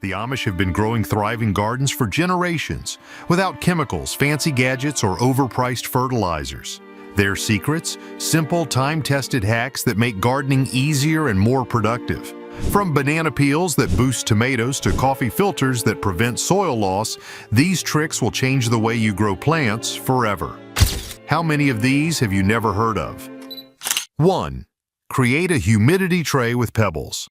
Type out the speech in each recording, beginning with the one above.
The Amish have been growing thriving gardens for generations, without chemicals, fancy gadgets, or overpriced fertilizers. Their secrets? Simple, time-tested hacks that make gardening easier and more productive. From banana peels that boost tomatoes to coffee filters that prevent soil loss, these tricks will change the way you grow plants forever. How many of these have you never heard of? 1. Create a humidity tray with pebbles.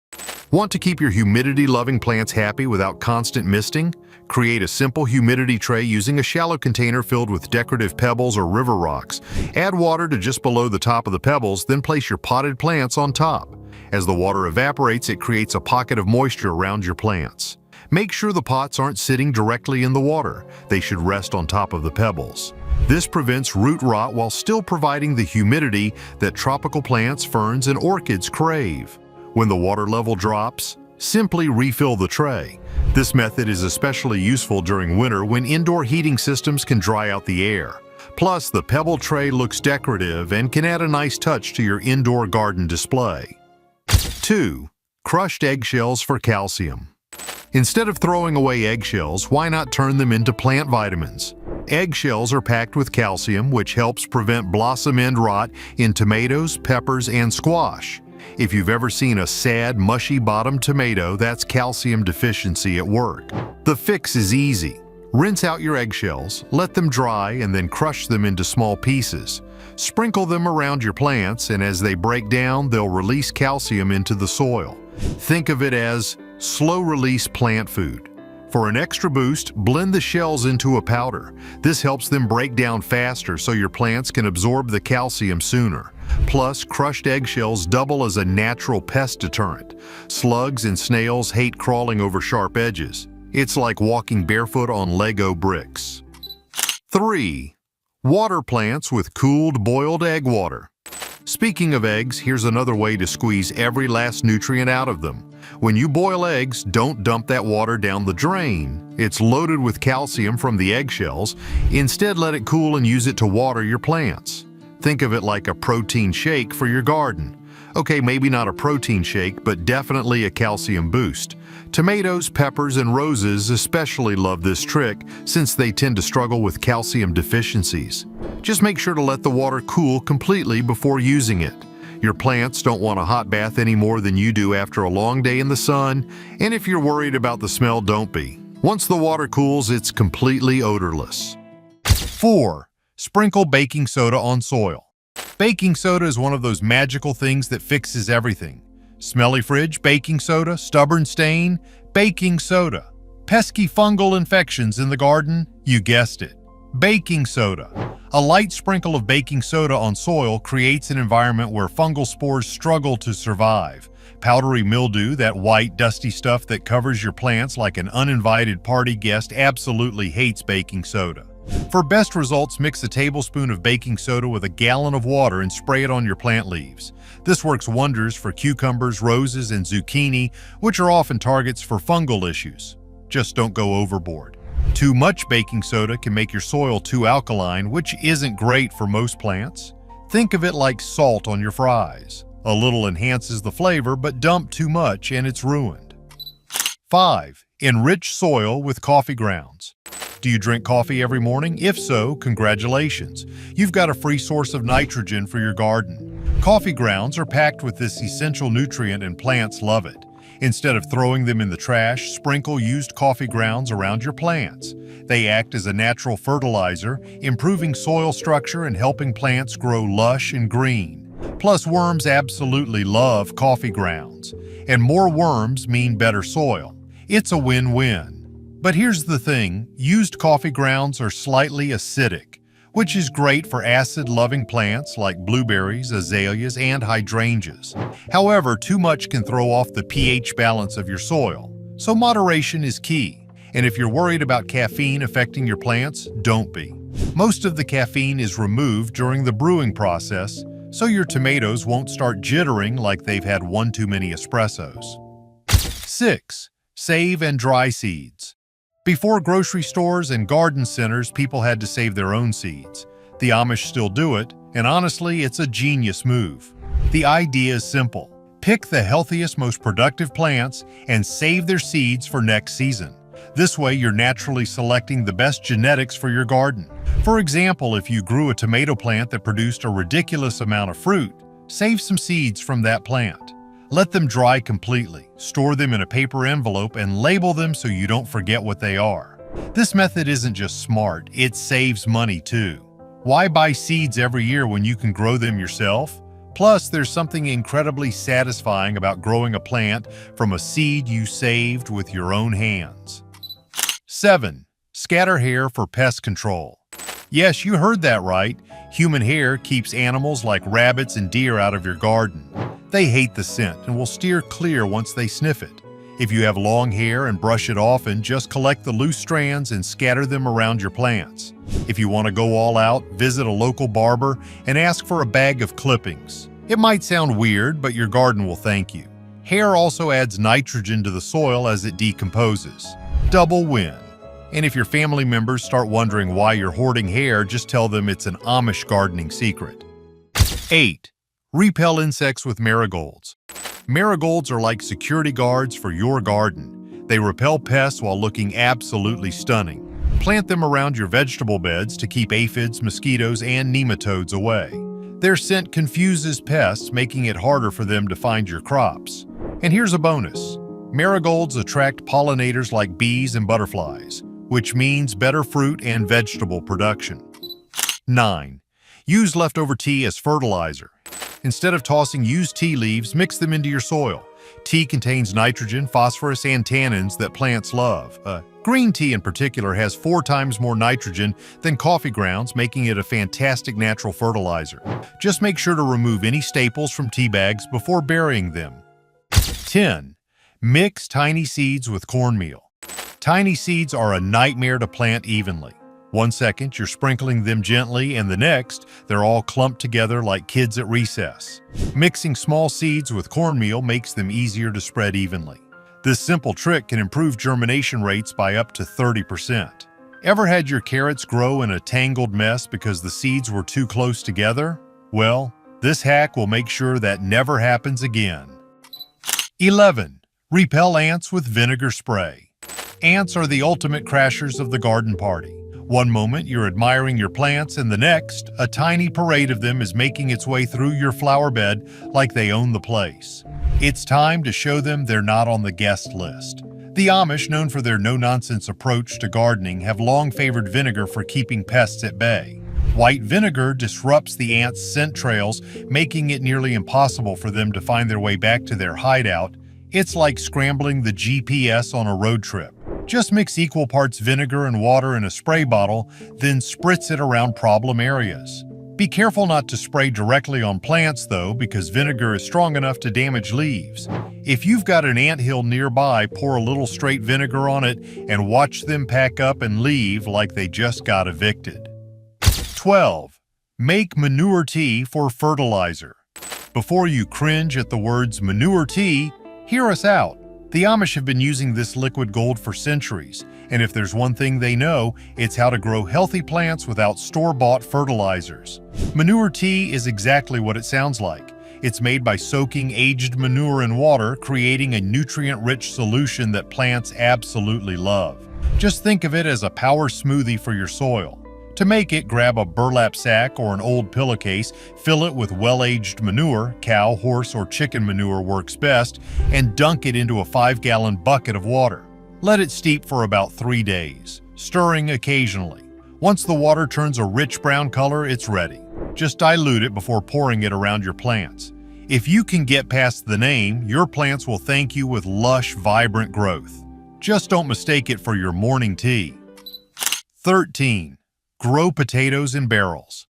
Want to keep your humidity-loving plants happy without constant misting? Create a simple humidity tray using a shallow container filled with decorative pebbles or river rocks. Add water to just below the top of the pebbles, then place your potted plants on top. As the water evaporates, it creates a pocket of moisture around your plants. Make sure the pots aren't sitting directly in the water. They should rest on top of the pebbles. This prevents root rot while still providing the humidity that tropical plants, ferns, and orchids crave. When the water level drops, simply refill the tray. This method is especially useful during winter when indoor heating systems can dry out the air. Plus, the pebble tray looks decorative and can add a nice touch to your indoor garden display. 2. Crushed eggshells for calcium. Instead of throwing away eggshells, why not turn them into plant vitamins? Eggshells are packed with calcium, which helps prevent blossom end rot in tomatoes, peppers, and squash. If you've ever seen a sad, mushy-bottomed tomato, that's calcium deficiency at work. The fix is easy. Rinse out your eggshells, let them dry, and then crush them into small pieces. Sprinkle them around your plants, and as they break down, they'll release calcium into the soil. Think of it as slow-release plant food. For an extra boost, blend the shells into a powder. This helps them break down faster so your plants can absorb the calcium sooner. Plus, crushed eggshells double as a natural pest deterrent. Slugs and snails hate crawling over sharp edges. It's like walking barefoot on Lego bricks. 3. Water plants with cooled boiled egg water. Speaking of eggs, here's another way to squeeze every last nutrient out of them. When you boil eggs, don't dump that water down the drain. It's loaded with calcium from the eggshells. Instead, let it cool and use it to water your plants. Think of it like a protein shake for your garden. Okay, maybe not a protein shake, but definitely a calcium boost. Tomatoes, peppers, and roses especially love this trick since they tend to struggle with calcium deficiencies. Just make sure to let the water cool completely before using it. Your plants don't want a hot bath any more than you do after a long day in the sun, and if you're worried about the smell, don't be. Once the water cools, it's completely odorless. 4. Sprinkle baking soda on soil. Baking soda is one of those magical things that fixes everything. Smelly fridge, baking soda. Stubborn stain, baking soda. Pesky fungal infections in the garden, you guessed it. Baking soda. A light sprinkle of baking soda on soil creates an environment where fungal spores struggle to survive. Powdery mildew, that white, dusty stuff that covers your plants like an uninvited party guest, absolutely hates baking soda. For best results, mix a tablespoon of baking soda with a gallon of water and spray it on your plant leaves. This works wonders for cucumbers, roses, and zucchini, which are often targets for fungal issues. Just don't go overboard. Too much baking soda can make your soil too alkaline, which isn't great for most plants. Think of it like salt on your fries. A little enhances the flavor, but dump too much and it's ruined. 5. Enrich soil with coffee grounds. Do you drink coffee every morning? If so, congratulations. You've got a free source of nitrogen for your garden. Coffee grounds are packed with this essential nutrient and plants love it. Instead of throwing them in the trash, sprinkle used coffee grounds around your plants. They act as a natural fertilizer, improving soil structure and helping plants grow lush and green. Plus, worms absolutely love coffee grounds. And more worms mean better soil. It's a win-win. But here's the thing, used coffee grounds are slightly acidic, which is great for acid-loving plants like blueberries, azaleas, and hydrangeas. However, too much can throw off the pH balance of your soil, so moderation is key. And if you're worried about caffeine affecting your plants, don't be. Most of the caffeine is removed during the brewing process, so your tomatoes won't start jittering like they've had one too many espressos. 6. Save and dry seeds. Before grocery stores and garden centers, people had to save their own seeds. The Amish still do it, and honestly, it's a genius move. The idea is simple. Pick the healthiest, most productive plants and save their seeds for next season. This way, you're naturally selecting the best genetics for your garden. For example, if you grew a tomato plant that produced a ridiculous amount of fruit, save some seeds from that plant. Let them dry completely, store them in a paper envelope, and label them so you don't forget what they are. This method isn't just smart, it saves money too. Why buy seeds every year when you can grow them yourself? Plus, there's something incredibly satisfying about growing a plant from a seed you saved with your own hands. 7. Scatter hair for pest control. Yes, you heard that right. Human hair keeps animals like rabbits and deer out of your garden. They hate the scent and will steer clear once they sniff it. If you have long hair and brush it often, just collect the loose strands and scatter them around your plants. If you want to go all out, visit a local barber and ask for a bag of clippings. It might sound weird, but your garden will thank you. Hair also adds nitrogen to the soil as it decomposes. Double win. And if your family members start wondering why you're hoarding hair, just tell them it's an Amish gardening secret. 8. Repel insects with marigolds. Marigolds are like security guards for your garden. They repel pests while looking absolutely stunning. Plant them around your vegetable beds to keep aphids, mosquitoes, and nematodes away. Their scent confuses pests, making it harder for them to find your crops. And here's a bonus. Marigolds attract pollinators like bees and butterflies, which means better fruit and vegetable production. 9. Use leftover tea as fertilizer. Instead of tossing used tea leaves, mix them into your soil. Tea contains nitrogen, phosphorus, and tannins that plants love. Green tea in particular has 4 times more nitrogen than coffee grounds, making it a fantastic natural fertilizer. Just make sure to remove any staples from tea bags before burying them. 10. Mix tiny seeds with cornmeal. Tiny seeds are a nightmare to plant evenly. 1 second, you're sprinkling them gently, and the next, they're all clumped together like kids at recess. Mixing small seeds with cornmeal makes them easier to spread evenly. This simple trick can improve germination rates by up to 30%. Ever had your carrots grow in a tangled mess because the seeds were too close together? Well, this hack will make sure that never happens again. 11. Repel ants with vinegar spray. Ants are the ultimate crashers of the garden party. One moment you're admiring your plants, and the next, a tiny parade of them is making its way through your flower bed like they own the place. It's time to show them they're not on the guest list. The Amish, known for their no-nonsense approach to gardening, have long favored vinegar for keeping pests at bay. White vinegar disrupts the ants' scent trails, making it nearly impossible for them to find their way back to their hideout. It's like scrambling the GPS on a road trip. Just mix equal parts vinegar and water in a spray bottle, then spritz it around problem areas. Be careful not to spray directly on plants though, because vinegar is strong enough to damage leaves. If you've got an anthill nearby, pour a little straight vinegar on it and watch them pack up and leave like they just got evicted. 12. Make manure tea for fertilizer. Before you cringe at the words manure tea, hear us out. The Amish have been using this liquid gold for centuries, and if there's one thing they know, it's how to grow healthy plants without store-bought fertilizers. Manure tea is exactly what it sounds like. It's made by soaking aged manure in water, creating a nutrient-rich solution that plants absolutely love. Just think of it as a power smoothie for your soil. To make it, grab a burlap sack or an old pillowcase, fill it with well-aged manure, cow, horse, or chicken manure works best, and dunk it into a 5-gallon bucket of water. Let it steep for about 3 days, stirring occasionally. Once the water turns a rich brown color, it's ready. Just dilute it before pouring it around your plants. If you can get past the name, your plants will thank you with lush, vibrant growth. Just don't mistake it for your morning tea. 13. Grow potatoes in barrels.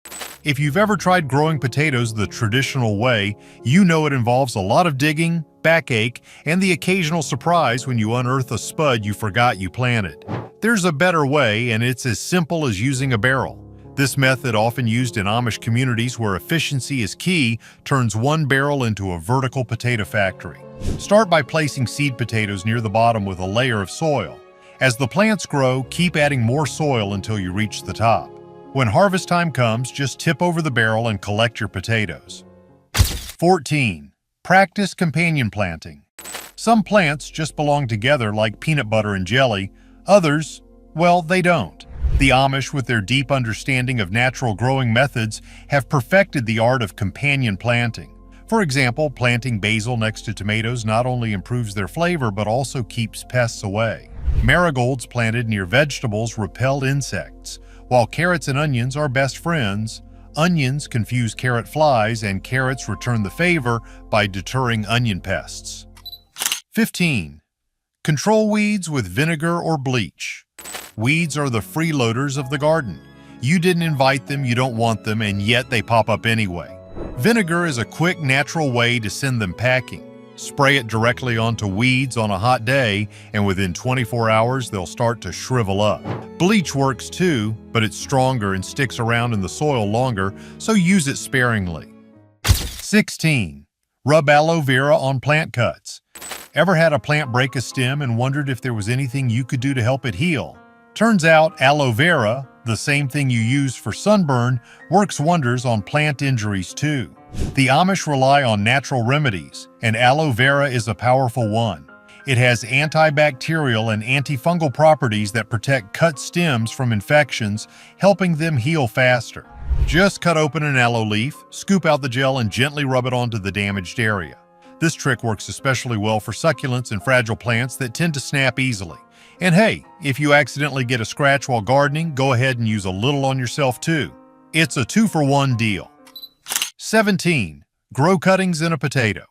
If you've ever tried growing potatoes the traditional way, you know it involves a lot of digging, backache, and the occasional surprise when you unearth a spud you forgot you planted. There's a better way, and it's as simple as using a barrel. This method, often used in Amish communities where efficiency is key, turns one barrel into a vertical potato factory. Start by placing seed potatoes near the bottom with a layer of soil. As the plants grow, keep adding more soil until you reach the top. When harvest time comes, just tip over the barrel and collect your potatoes. 14. Practice companion planting. Some plants just belong together like peanut butter and jelly. Others, well, they don't. The Amish, with their deep understanding of natural growing methods, have perfected the art of companion planting. For example, planting basil next to tomatoes not only improves their flavor but also keeps pests away. Marigolds planted near vegetables repel insects. While carrots and onions are best friends, onions confuse carrot flies and carrots return the favor by deterring onion pests. 15. Control weeds with vinegar or bleach. Weeds are the freeloaders of the garden. You didn't invite them, you don't want them, and yet they pop up anyway. Vinegar is a quick, natural way to send them packing. Spray it directly onto weeds on a hot day, and within 24 hours they'll start to shrivel up. Bleach works too, but it's stronger and sticks around in the soil longer, so use it sparingly. 16. Rub aloe vera on plant cuts. Ever had a plant break a stem and wondered if there was anything you could do to help it heal? Turns out aloe vera, the same thing you use for sunburn, works wonders on plant injuries too. The Amish rely on natural remedies, and aloe vera is a powerful one. It has antibacterial and antifungal properties that protect cut stems from infections, helping them heal faster. Just cut open an aloe leaf, scoop out the gel, and gently rub it onto the damaged area. This trick works especially well for succulents and fragile plants that tend to snap easily. And hey, if you accidentally get a scratch while gardening, go ahead and use a little on yourself too. It's a 2-for-1 deal. 17. Grow cuttings in a potato.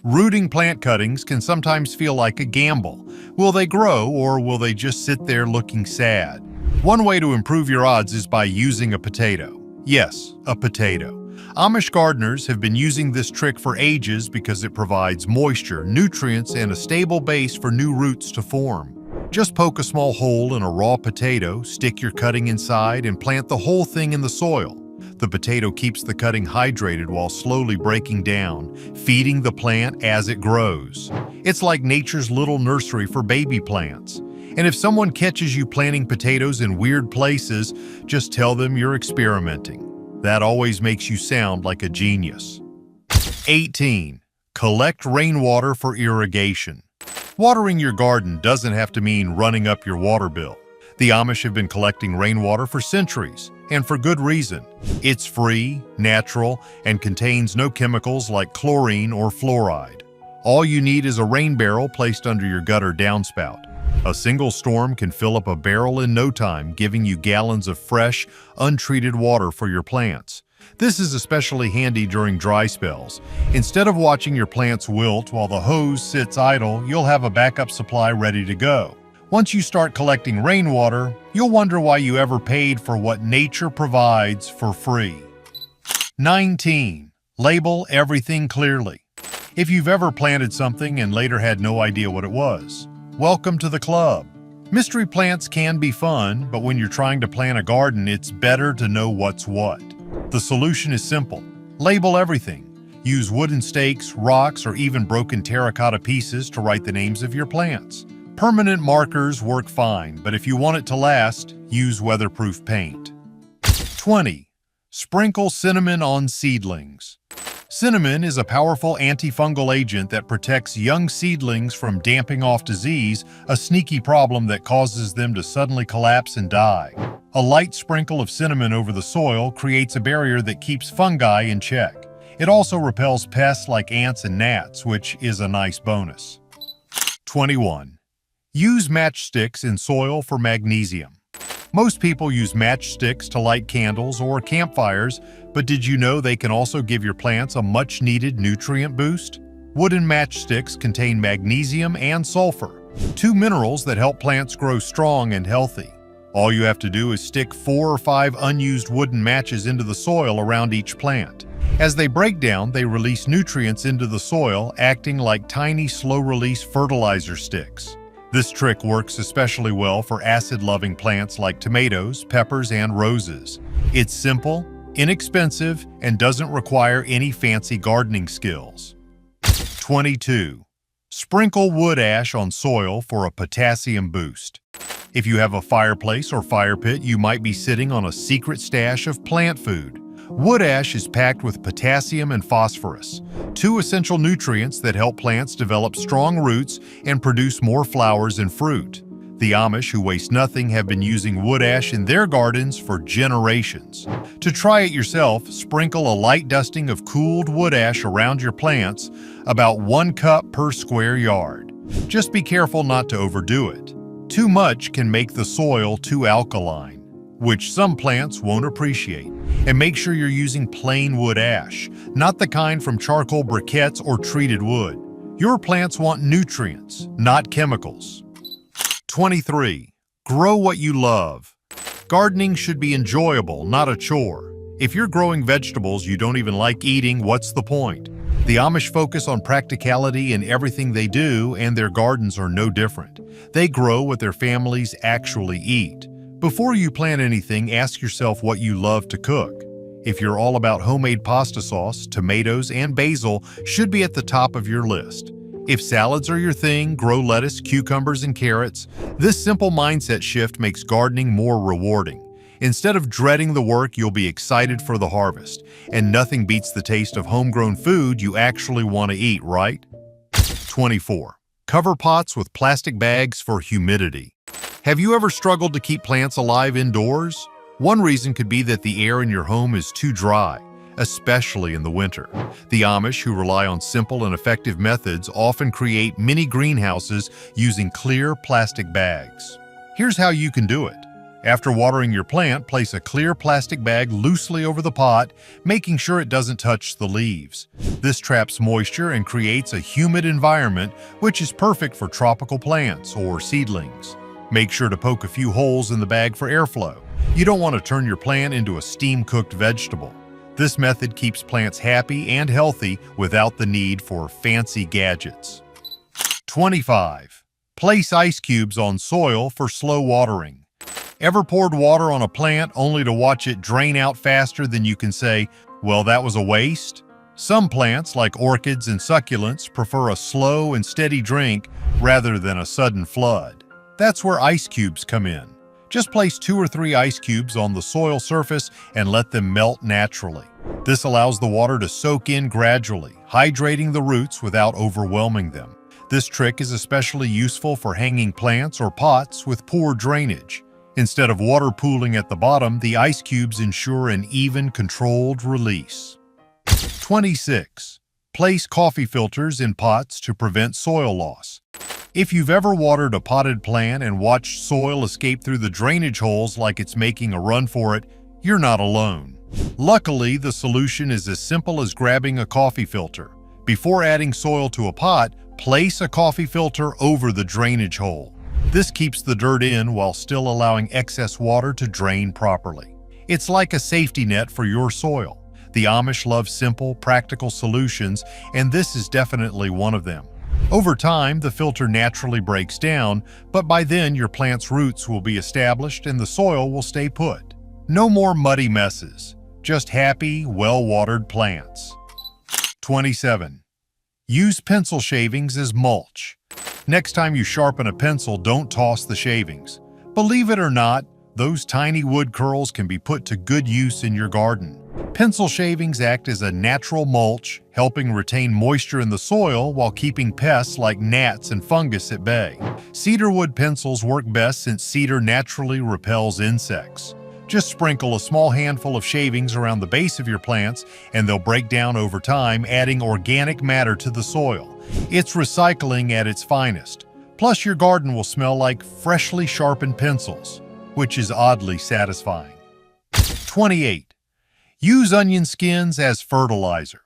Rooting plant cuttings can sometimes feel like a gamble. Will they grow, or will they just sit there looking sad? One way to improve your odds is by using a potato. Yes, a potato. Amish gardeners have been using this trick for ages because it provides moisture, nutrients, and a stable base for new roots to form. Just poke a small hole in a raw potato, stick your cutting inside, and plant the whole thing in the soil. The potato keeps the cutting hydrated while slowly breaking down, feeding the plant as it grows. It's like nature's little nursery for baby plants. And if someone catches you planting potatoes in weird places, just tell them you're experimenting. That always makes you sound like a genius. 18. Collect rainwater for irrigation. Watering your garden doesn't have to mean running up your water bill. The Amish have been collecting rainwater for centuries, and for good reason. It's free, natural, and contains no chemicals like chlorine or fluoride. All you need is a rain barrel placed under your gutter downspout. A single storm can fill up a barrel in no time, giving you gallons of fresh, untreated water for your plants. This is especially handy during dry spells. Instead of watching your plants wilt while the hose sits idle, you'll have a backup supply ready to go. Once you start collecting rainwater, you'll wonder why you ever paid for what nature provides for free. 19. Label everything clearly. If you've ever planted something and later had no idea what it was, welcome to the club. Mystery plants can be fun, but when you're trying to plant a garden, it's better to know what's what. The solution is simple. Label everything. Use wooden stakes, rocks, or even broken terracotta pieces to write the names of your plants. Permanent markers work fine, but if you want it to last, use weatherproof paint. 20. Sprinkle cinnamon on seedlings. Cinnamon is a powerful antifungal agent that protects young seedlings from damping off disease, a sneaky problem that causes them to suddenly collapse and die. A light sprinkle of cinnamon over the soil creates a barrier that keeps fungi in check. It also repels pests like ants and gnats, which is a nice bonus. 21. Use matchsticks in soil for magnesium. Most people use matchsticks to light candles or campfires, but did you know they can also give your plants a much-needed nutrient boost? Wooden matchsticks contain magnesium and sulfur, two minerals that help plants grow strong and healthy. All you have to do is stick 4 or 5 unused wooden matches into the soil around each plant. As they break down, they release nutrients into the soil, acting like tiny, slow-release fertilizer sticks. This trick works especially well for acid-loving plants like tomatoes, peppers, and roses. It's simple, inexpensive, and doesn't require any fancy gardening skills. 22. Sprinkle wood ash on soil for a potassium boost. If you have a fireplace or fire pit, you might be sitting on a secret stash of plant food. Wood ash is packed with potassium and phosphorus, two essential nutrients that help plants develop strong roots and produce more flowers and fruit. The Amish, who waste nothing, have been using wood ash in their gardens for generations. To try it yourself, sprinkle a light dusting of cooled wood ash around your plants, about 1 cup per square yard. Just be careful not to overdo it. Too much can make the soil too alkaline, which some plants won't appreciate. And make sure you're using plain wood ash, not the kind from charcoal briquettes or treated wood. Your plants want nutrients, not chemicals. 23. Grow what you love. Gardening should be enjoyable, not a chore. If you're growing vegetables you don't even like eating, what's the point? The Amish focus on practicality in everything they do, and their gardens are no different. They grow what their families actually eat. Before you plant anything, ask yourself what you love to cook. If you're all about homemade pasta sauce, tomatoes and basil should be at the top of your list. If salads are your thing, grow lettuce, cucumbers, and carrots. This simple mindset shift makes gardening more rewarding. Instead of dreading the work, you'll be excited for the harvest. And nothing beats the taste of homegrown food you actually want to eat, right? 24. Cover pots with plastic bags for humidity. Have you ever struggled to keep plants alive indoors? One reason could be that the air in your home is too dry, especially in the winter. The Amish, who rely on simple and effective methods, often create mini greenhouses using clear plastic bags. Here's how you can do it. After watering your plant, place a clear plastic bag loosely over the pot, making sure it doesn't touch the leaves. This traps moisture and creates a humid environment, which is perfect for tropical plants or seedlings. Make sure to poke a few holes in the bag for airflow. You don't want to turn your plant into a steam-cooked vegetable. This method keeps plants happy and healthy without the need for fancy gadgets. 25. Place ice cubes on soil for slow watering. Ever poured water on a plant only to watch it drain out faster than you can say, well, that was a waste? Some plants, like orchids and succulents, prefer a slow and steady drink rather than a sudden flood. That's where ice cubes come in. Just place 2 or 3 ice cubes on the soil surface and let them melt naturally. This allows the water to soak in gradually, hydrating the roots without overwhelming them. This trick is especially useful for hanging plants or pots with poor drainage. Instead of water pooling at the bottom, the ice cubes ensure an even, controlled release. 26. Place coffee filters in pots to prevent soil loss. If you've ever watered a potted plant and watched soil escape through the drainage holes like it's making a run for it, you're not alone. Luckily, the solution is as simple as grabbing a coffee filter. Before adding soil to a pot, place a coffee filter over the drainage hole. This keeps the dirt in while still allowing excess water to drain properly. It's like a safety net for your soil. The Amish love simple, practical solutions, and this is definitely one of them. Over time, the filter naturally breaks down, but by then your plant's roots will be established and the soil will stay put. No more muddy messes, just happy, well-watered plants. 27. Use pencil shavings as mulch. Next time you sharpen a pencil, don't toss the shavings. Believe it or not, those tiny wood curls can be put to good use in your garden. Pencil shavings act as a natural mulch, helping retain moisture in the soil while keeping pests like gnats and fungus at bay. Cedar wood pencils work best since cedar naturally repels insects. Just sprinkle a small handful of shavings around the base of your plants and they'll break down over time, adding organic matter to the soil. It's recycling at its finest. Plus, your garden will smell like freshly sharpened pencils, which is oddly satisfying. 28. Use onion skins as fertilizer.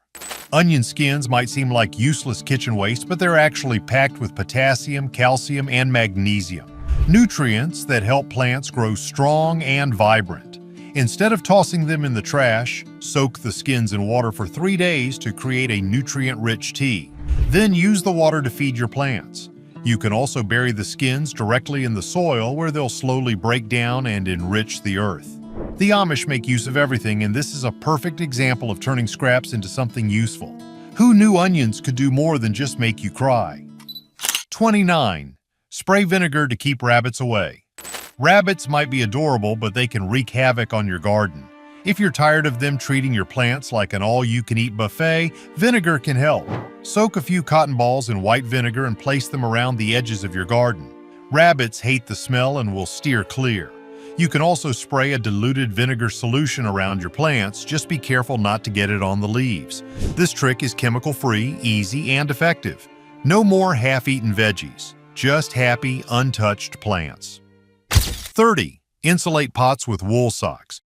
Onion skins might seem like useless kitchen waste, but they're actually packed with potassium, calcium, and magnesium, nutrients that help plants grow strong and vibrant. Instead of tossing them in the trash, soak the skins in water for 3 days to create a nutrient-rich tea. Then use the water to feed your plants. You can also bury the skins directly in the soil where they'll slowly break down and enrich the earth. The Amish make use of everything, and this is a perfect example of turning scraps into something useful. Who knew onions could do more than just make you cry? 29. Spray vinegar to keep rabbits away. Rabbits might be adorable, but they can wreak havoc on your garden. If you're tired of them treating your plants like an all-you-can-eat buffet, vinegar can help. Soak a few cotton balls in white vinegar and place them around the edges of your garden. Rabbits hate the smell and will steer clear. You can also spray a diluted vinegar solution around your plants. Just be careful not to get it on the leaves. This trick is chemical-free, easy, and effective. No more half-eaten veggies, just happy, untouched plants. 30. Insulate pots with wool socks.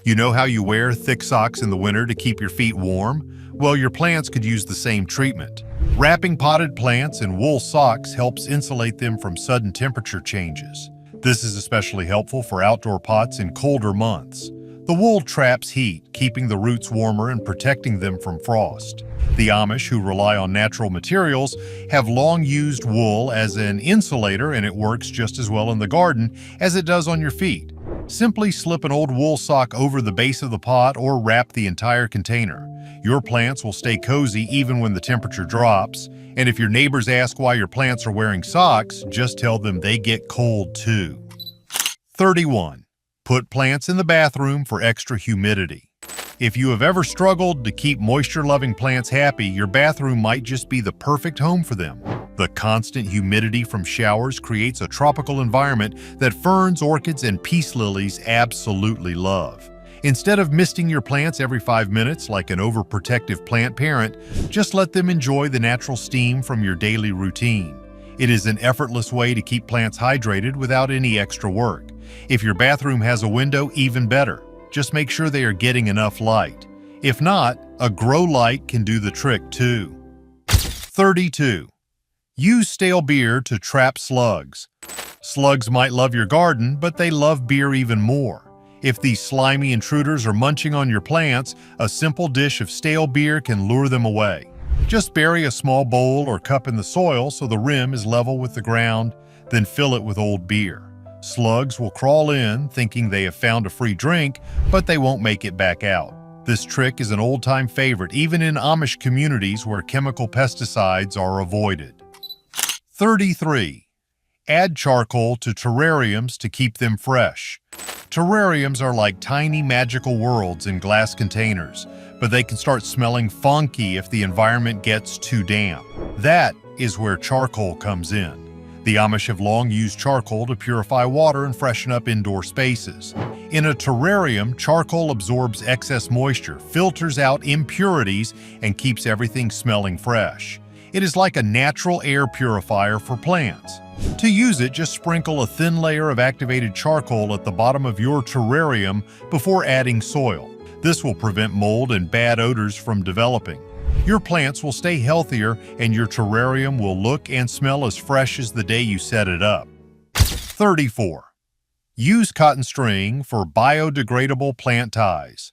You know how you wear thick socks in the winter to keep your feet warm? Well, your plants could use the same treatment. Wrapping potted plants in wool socks helps insulate them from sudden temperature changes. This is especially helpful for outdoor pots in colder months. The wool traps heat, keeping the roots warmer and protecting them from frost. The Amish, who rely on natural materials, have long used wool as an insulator, and it works just as well in the garden as it does on your feet. Simply slip an old wool sock over the base of the pot or wrap the entire container. Your plants will stay cozy even when the temperature drops. And if your neighbors ask why your plants are wearing socks, just tell them they get cold too. 31. Put plants in the bathroom for extra humidity. If you have ever struggled to keep moisture-loving plants happy, your bathroom might just be the perfect home for them. The constant humidity from showers creates a tropical environment that ferns, orchids, and peace lilies absolutely love. Instead of misting your plants every 5 minutes like an overprotective plant parent, just let them enjoy the natural steam from your daily routine. It is an effortless way to keep plants hydrated without any extra work. If your bathroom has a window, even better. Just make sure they are getting enough light. If not, a grow light can do the trick too. 32. Use stale beer to trap slugs. Slugs might love your garden, but they love beer even more. If these slimy intruders are munching on your plants, a simple dish of stale beer can lure them away. Just bury a small bowl or cup in the soil so the rim is level with the ground, then fill it with old beer. Slugs will crawl in, thinking they have found a free drink, but they won't make it back out. This trick is an old-time favorite, even in Amish communities where chemical pesticides are avoided. 33. Add charcoal to terrariums to keep them fresh. Terrariums are like tiny magical worlds in glass containers, but they can start smelling funky if the environment gets too damp. That is where charcoal comes in. The Amish have long used charcoal to purify water and freshen up indoor spaces. In a terrarium, charcoal absorbs excess moisture, filters out impurities, and keeps everything smelling fresh. It is like a natural air purifier for plants. To use it, just sprinkle a thin layer of activated charcoal at the bottom of your terrarium before adding soil. This will prevent mold and bad odors from developing. Your plants will stay healthier and your terrarium will look and smell as fresh as the day you set it up. 34. Use cotton string for biodegradable plant ties.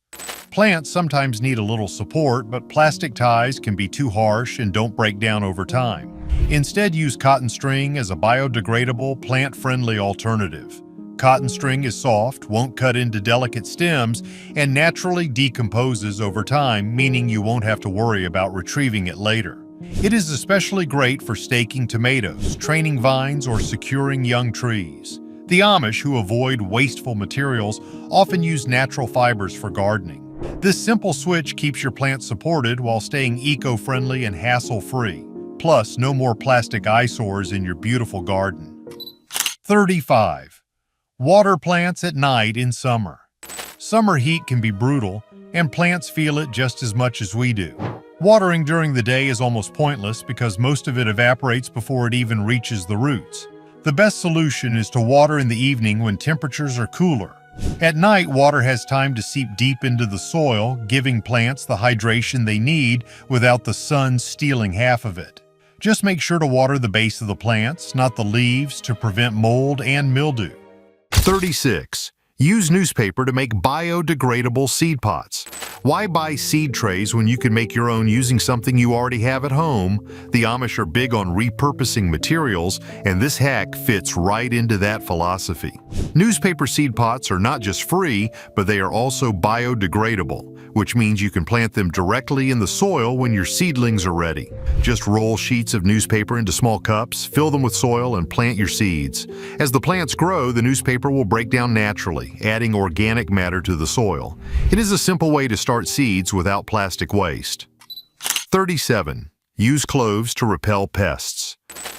Plants sometimes need a little support, but plastic ties can be too harsh and don't break down over time. Instead, use cotton string as a biodegradable, plant-friendly alternative. Cotton string is soft, won't cut into delicate stems, and naturally decomposes over time, meaning you won't have to worry about retrieving it later. It is especially great for staking tomatoes, training vines, or securing young trees. The Amish, who avoid wasteful materials, often use natural fibers for gardening. This simple switch keeps your plants supported while staying eco-friendly and hassle-free. Plus, no more plastic eyesores in your beautiful garden. 35. Water plants at night in summer. Summer heat can be brutal, and plants feel it just as much as we do. Watering during the day is almost pointless because most of it evaporates before it even reaches the roots. The best solution is to water in the evening when temperatures are cooler. At night, water has time to seep deep into the soil, giving plants the hydration they need without the sun stealing half of it. Just make sure to water the base of the plants, not the leaves, to prevent mold and mildew. 36. Use newspaper to make biodegradable seed pots. Why buy seed trays when you can make your own using something you already have at home? The Amish are big on repurposing materials, and this hack fits right into that philosophy. Newspaper seed pots are not just free, but they are also biodegradable, which means you can plant them directly in the soil when your seedlings are ready. Just roll sheets of newspaper into small cups, fill them with soil, and plant your seeds. As the plants grow, the newspaper will break down naturally, adding organic matter to the soil. It is a simple way to start seeds without plastic waste. 37. Use cloves to repel pests.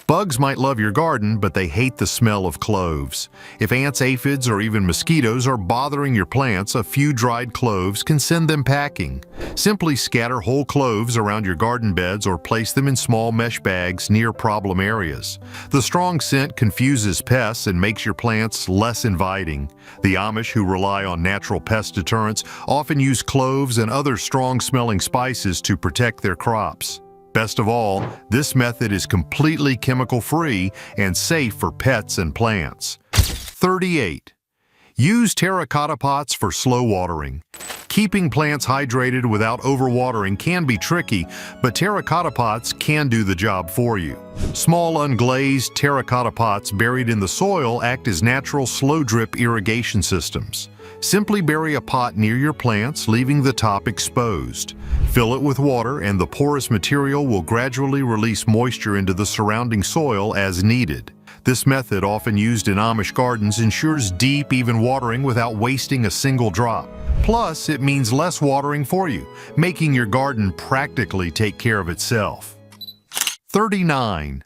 Bugs might love your garden, but they hate the smell of cloves. If ants, aphids, or even mosquitoes are bothering your plants, a few dried cloves can send them packing. Simply scatter whole cloves around your garden beds or place them in small mesh bags near problem areas. The strong scent confuses pests and makes your plants less inviting. The Amish, who rely on natural pest deterrents, often use cloves and other strong-smelling spices to protect their crops. Best of all, this method is completely chemical-free and safe for pets and plants. 38. Use terracotta pots for slow watering. Keeping plants hydrated without overwatering can be tricky, but terracotta pots can do the job for you. Small unglazed terracotta pots buried in the soil act as natural slow-drip irrigation systems. Simply bury a pot near your plants, leaving the top exposed. Fill it with water, and the porous material will gradually release moisture into the surrounding soil as needed. This method, often used in Amish gardens, ensures deep, even watering without wasting a single drop. Plus, it means less watering for you, making your garden practically take care of itself. 39.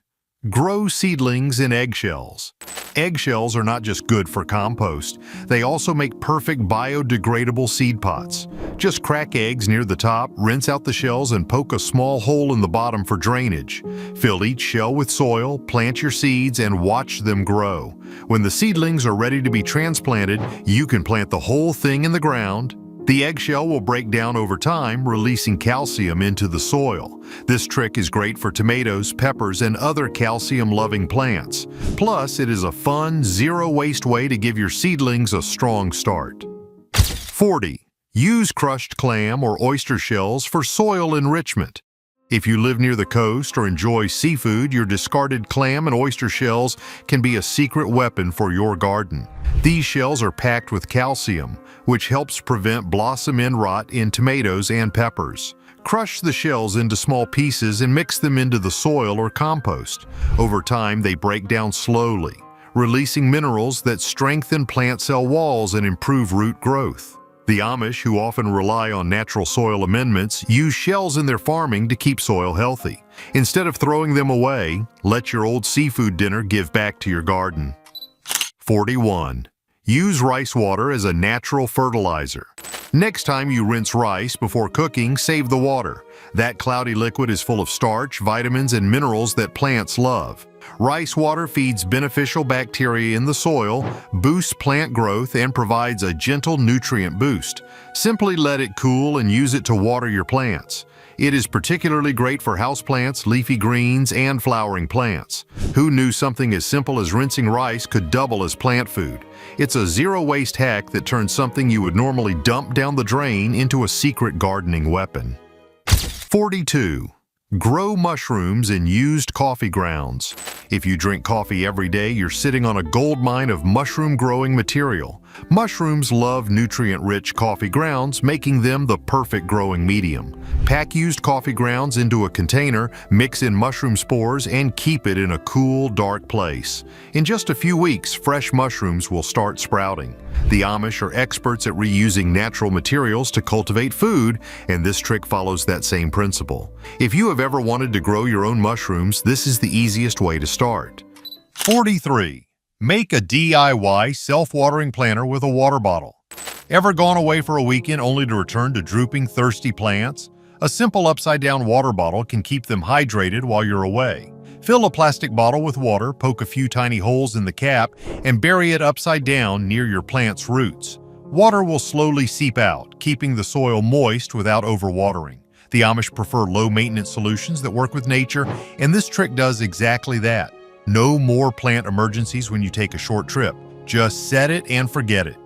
Grow seedlings in eggshells. Eggshells are not just good for compost, they also make perfect biodegradable seed pots. Just crack eggs near the top, rinse out the shells, and poke a small hole in the bottom for drainage. Fill each shell with soil, plant your seeds, and watch them grow. When the seedlings are ready to be transplanted, you can plant the whole thing in the ground. The eggshell will break down over time, releasing calcium into the soil. This trick is great for tomatoes, peppers, and other calcium-loving plants. Plus, it is a fun, zero-waste way to give your seedlings a strong start. 40. Use crushed clam or oyster shells for soil enrichment. If you live near the coast or enjoy seafood, your discarded clam and oyster shells can be a secret weapon for your garden. These shells are packed with calcium, which helps prevent blossom end rot in tomatoes and peppers. Crush the shells into small pieces and mix them into the soil or compost. Over time, they break down slowly, releasing minerals that strengthen plant cell walls and improve root growth. The Amish, who often rely on natural soil amendments, use shells in their farming to keep soil healthy. Instead of throwing them away, let your old seafood dinner give back to your garden. 41. Use rice water as a natural fertilizer. Next time you rinse rice before cooking, save the water. That cloudy liquid is full of starch, vitamins, and minerals that plants love. Rice water feeds beneficial bacteria in the soil, boosts plant growth, and provides a gentle nutrient boost. Simply let it cool and use it to water your plants. It is particularly great for houseplants, leafy greens, and flowering plants. Who knew something as simple as rinsing rice could double as plant food? It's a zero-waste hack that turns something you would normally dump down the drain into a secret gardening weapon. 42. Grow mushrooms in used coffee grounds. If you drink coffee every day, you're sitting on a goldmine of mushroom-growing material. Mushrooms love nutrient-rich coffee grounds, making them the perfect growing medium. Pack used coffee grounds into a container, mix in mushroom spores, and keep it in a cool, dark place. In just a few weeks, fresh mushrooms will start sprouting. The Amish are experts at reusing natural materials to cultivate food, and this trick follows that same principle. If you have ever wanted to grow your own mushrooms, this is the easiest way to start. 43. Make a DIY self-watering planter with a water bottle. Ever gone away for a weekend only to return to drooping, thirsty plants? A simple upside-down water bottle can keep them hydrated while you're away. Fill a plastic bottle with water, poke a few tiny holes in the cap, and bury it upside down near your plant's roots. Water will slowly seep out, keeping the soil moist without overwatering. The Amish prefer low-maintenance solutions that work with nature, and this trick does exactly that. No more plant emergencies when you take a short trip. Just set it and forget it.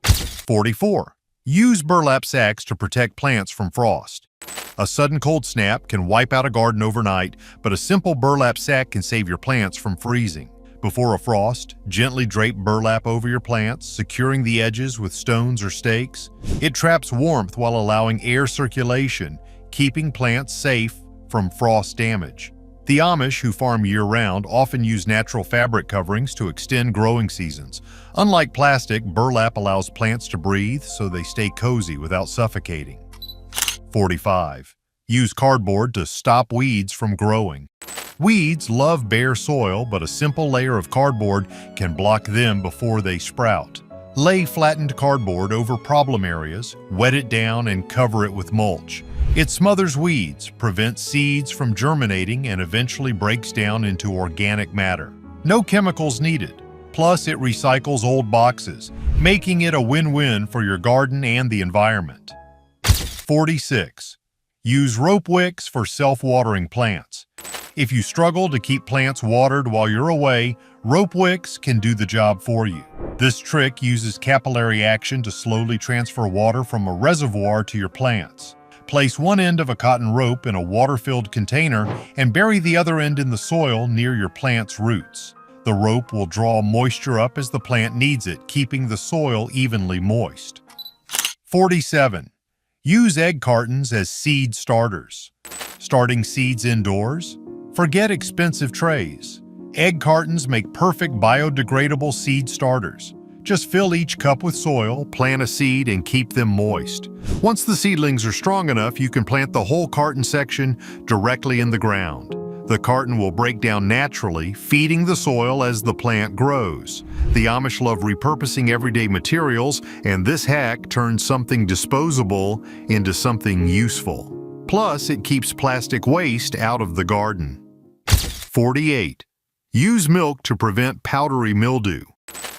44. Use burlap sacks to protect plants from frost. A sudden cold snap can wipe out a garden overnight, but a simple burlap sack can save your plants from freezing. Before a frost, gently drape burlap over your plants, securing the edges with stones or stakes. It traps warmth while allowing air circulation, keeping plants safe from frost damage. The Amish, who farm year-round, often use natural fabric coverings to extend growing seasons. Unlike plastic, burlap allows plants to breathe so they stay cozy without suffocating. 45. Use cardboard to stop weeds from growing. Weeds love bare soil, but a simple layer of cardboard can block them before they sprout. Lay flattened cardboard over problem areas, wet it down, and cover it with mulch. It smothers weeds, prevents seeds from germinating, and eventually breaks down into organic matter. No chemicals needed. Plus, it recycles old boxes, making it a win-win for your garden and the environment. 46. Use rope wicks for self-watering plants. If you struggle to keep plants watered while you're away, rope wicks can do the job for you. This trick uses capillary action to slowly transfer water from a reservoir to your plants. Place one end of a cotton rope in a water-filled container and bury the other end in the soil near your plant's roots. The rope will draw moisture up as the plant needs it, keeping the soil evenly moist. 47. Use egg cartons as seed starters. Starting seeds indoors? Forget expensive trays. Egg cartons make perfect biodegradable seed starters. Just fill each cup with soil, plant a seed, and keep them moist. Once the seedlings are strong enough, you can plant the whole carton section directly in the ground. The carton will break down naturally, feeding the soil as the plant grows. The Amish love repurposing everyday materials, and this hack turns something disposable into something useful. Plus, it keeps plastic waste out of the garden. 48. Use milk to prevent powdery mildew.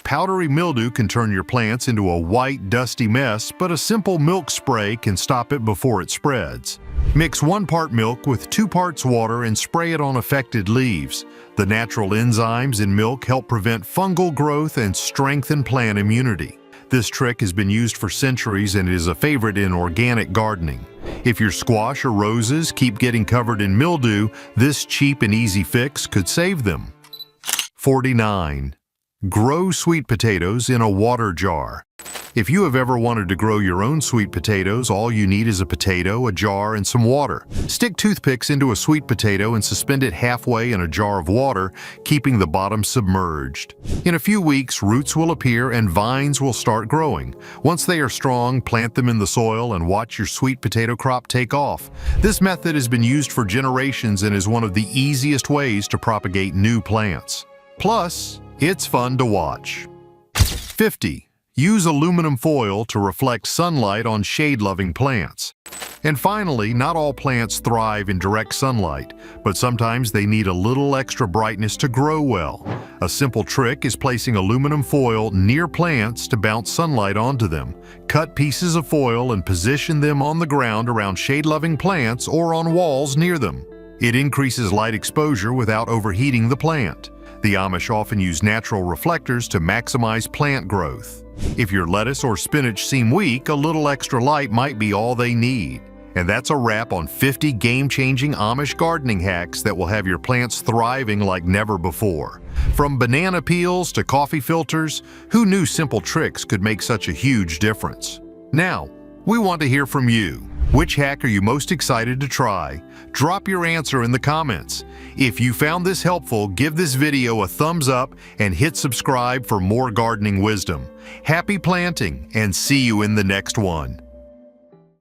Powdery mildew can turn your plants into a white, dusty mess, but a simple milk spray can stop it before it spreads. Mix 1 part milk with 2 parts water and spray it on affected leaves. The natural enzymes in milk help prevent fungal growth and strengthen plant immunity. This trick has been used for centuries and is a favorite in organic gardening. If your squash or roses keep getting covered in mildew, this cheap and easy fix could save them. 49. Grow sweet potatoes in a water jar. If you have ever wanted to grow your own sweet potatoes, all you need is a potato, a jar, and some water. Stick toothpicks into a sweet potato and suspend it halfway in a jar of water, keeping the bottom submerged. In a few weeks, roots will appear and vines will start growing. Once they are strong, plant them in the soil and watch your sweet potato crop take off. This method has been used for generations and is one of the easiest ways to propagate new plants. Plus, it's fun to watch. 50. Use aluminum foil to reflect sunlight on shade-loving plants. And finally, not all plants thrive in direct sunlight, but sometimes they need a little extra brightness to grow well. A simple trick is placing aluminum foil near plants to bounce sunlight onto them. Cut pieces of foil and position them on the ground around shade-loving plants or on walls near them. It increases light exposure without overheating the plant. The Amish often use natural reflectors to maximize plant growth. If your lettuce or spinach seem weak, a little extra light might be all they need. And that's a wrap on 50 game-changing Amish gardening hacks that will have your plants thriving like never before. From banana peels to coffee filters, who knew simple tricks could make such a huge difference? Now, we want to hear from you. Which hack are you most excited to try? Drop your answer in the comments. If you found this helpful, give this video a thumbs up and hit subscribe for more gardening wisdom. Happy planting, and see you in the next one.